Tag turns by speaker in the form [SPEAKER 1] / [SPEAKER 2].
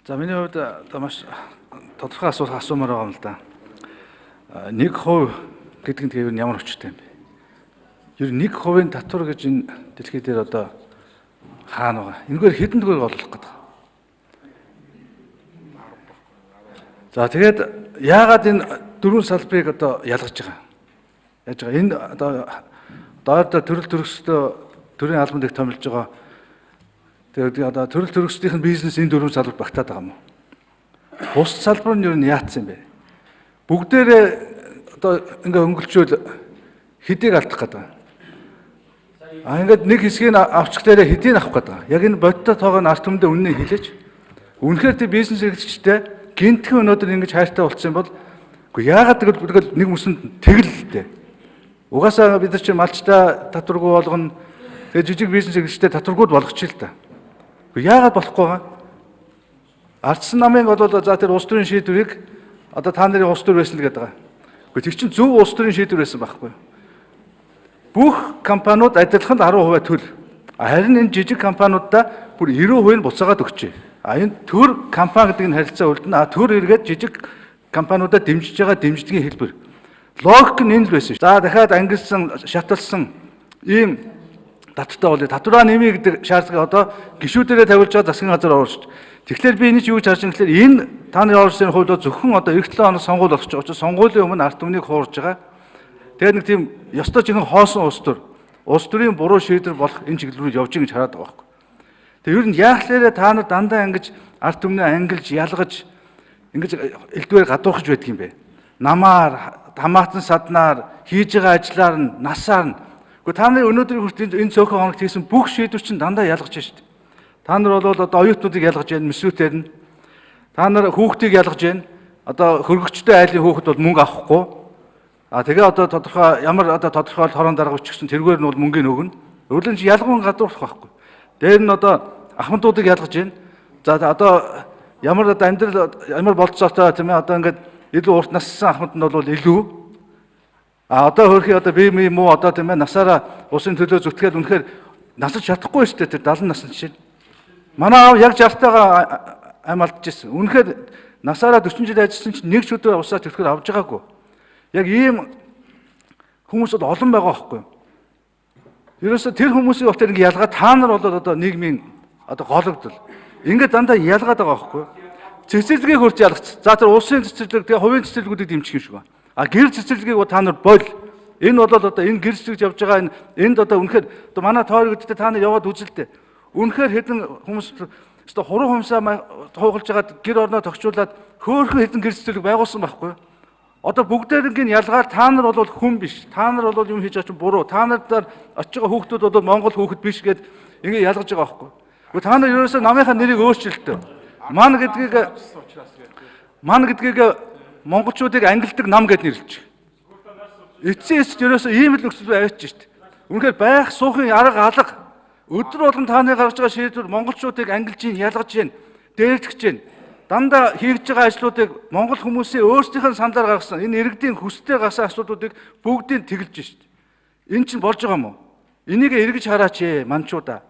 [SPEAKER 1] За миний хувьд одоо маш тодорхой асуулт асуумаар байгаа юм л да. 1% гэдэг нь тэгээд ямар өчтэй юм бэ? Ер нь 1% татвар гэж энэ дэлхий дээр одоо хаана байгаа? Энэгээр хэдэн төгрөг олох гэдэг. За тэгээд яагаад энэ дөрвөн салбарыг одоо ялгаж байгаа? Яаж байгаа? Энэ одоо доод төрөл төрөстэй төрийн албанд их томилж байгаа. Тэгээд одоо төрөл төрөсдийн бизнес энэ дөрвөн салбарт багтаад байгаа юм уу? Бус салбар нь юу нь яатсан юм бэ? Бүгдээрээ одоо ингээ өнгөлчөөл хэдийг алдах гэдэг. Ингээд нэг хэсгийг авчихлаарэ хэдийг авах гэдэг. Яг энэ бодтой тоогоо арт түмэндээ үнэнээ хэлээч. Үнэхээр тий бизнес эрхлэгчтэй гинтхэн өнөөдөр ингэж хайртай болсон юм бол үгүй яагаад тэгэл нэг мөсөнд тэгэлэлтэй. Угаасаа бид нар чинь малчтай татваргүй болгоно. Тэгээ жижиг бизнес эрхлэгчтэй татваргууд болгочих л та. Яагаад болохгүй байгаа? Ардсан намын бол за тэр улс төрийн шийдвэрийг одоо та нарын улс төр байсан л гэдэг байгаа. Гэхдээ тэр чинь зөв улс төрийн шийдвэр байсан байхгүй юу? Бүх компаниуд адилхан 10% төл. Харин энэ жижиг компаниудаа бүр 90% нь буцаагаад өгчээ. Энэ төр компани гэдэг нь харилцаа үлдэнэ. Төр эргээд жижиг компаниудаа дэмжиж байгаа дэмждгийн хэлбэр. Логик нь энэ л байсан шүү. За дахиад ангилсан, шаталсан ийм татвартай бол татвараа нэмье гэдэг шаардлага одоо гишүүдээрээ тавилж байгаа засгийн газар оруулж. Тэгэхээр би энийг юу гэж харж байгаа гэхээр энэ та нарын оролцооны хувьд зөвхөн одоо эх 7 хоног сонгуул болох ч учраас сонгуулийн өмнө арт түмнийг хуурж байгаа. Тэгээд нэг тийм ёстой жинхэнэ хоосон улс төрийн буруу шийдвэр болох энэ чиглэл рүү явж байгаа гэж хараад байгаа байхгүй. Тэгээд ер нь яахлаарэ та нар дандаа ингэж арт түмнээ ангилж ялгаж ингэж элдвээр гадуурхаж байдаг юм бэ? Намаар, хамаатан саднаар хийж байгаа ажлаар нь насаар нь. Гэхдээ та нарын өнөөдрийн хүртэл энэ цөөхөн хоногт хийсэн бүх шийдвэр чинь дандаа ялгаж байна шүү дээ. Та нар бол одоо оюутнуудыг ялгаж байна, мэсвүүдээр нь. Та нар хүүхдийг ялгаж байна. Одоо хөргөгчтэй айлын хүүхэд бол мөнгө авахгүй. Тэгээ одоо тодорхой ямар одоо тодорхой хорон дарга өчгсөн тэргээр нь бол мөнгөний өгнө. Өөрөлд нь ялгуун гадуурх байхгүй. Дээр нь одоо ахмадуудыг ялгаж байна. За одоо ямар одоо амьдрал ямар болцоотой тийм ээ одоо ингээд илүү урт нассан ахмад нь бол илүү. Одоо хөрхи одоо би муу одоо тийм ээ насаараа усын төлөө зүтгээд үнэхээр насаж чадахгүй шүү дээ тэр 70 насны чинь. Манай аав яг 60-тайгаа ам алдчихсан. Үнэхээр насаараа 40 жил ажилласан чинь нэг ч өдөр усаа төлөхөд авч байгаагүй. Яг ийм хүмүүс бол олон байгаа байхгүй юу? Ерөөсө тэр хүмүүсийн утгаар ингэ ялгаа та нар бол одоо нийгмийн одоо гологдол. Ингэ дандаа ялгаад байгаа байхгүй юу? Цэцэрлэгийг хурц ялгац. За тэр улсын цэцэрлэг тэгээ хувийн цэцэрлэгүүдийг дэмжих юм шиг байна. Гэр цэцэрлэгийг та нар боль. Энэ бол одоо энэ гэр цэцэрлэгж явж байгаа энд одоо үнэхээр одоо манай тойрогчдод та нар яваад үзэлтэй. Үнэхээр хэдэн хүмүүс одоо хуруу хумсаа туугалж байгаад гэр орноо тогтчуулаад хөөхөн хэдэн гэр цэцэрлэг байгуулсан байхгүй юу? Одоо бүгдээрийн ялгаар та нар бол хүн биш. Та нар бол юм хийж байгаа чинь буруу. Та нараар очиж байгаа хүүхдүүд бол Монгол хүүхэд биш гэд ингэ ялгаж байгаа байхгүй юу? Гэхдээ та нар ерөөсөө намынхаа нэрийг өөрчилдөө. Ман гэдгийг монголчуудыг ангилдаг нам гэд нэрлэж. Эцсийн эцэст ерөөсөө ийм л нөхцөл аваач шүү дээ. Үнэхээр байх суухын арга алга өдөр болгон та нарын гаргаж байгаа шийдвэр монголчуудыг ангилж ийн, ялгаж ийн, дээрлэж ийн. Дандаа хийж байгаа ажлуудыг монгол хүмүүсийн өөрсдийнх нь саналаар гаргасан энэ иргэдийн хүстэй гаргасан асуудлуудыг бүгдийг тэгэлж шүү дээ. Энэ чинь болж байгаа юм уу? Энийг эргэж хараач манчуудаа.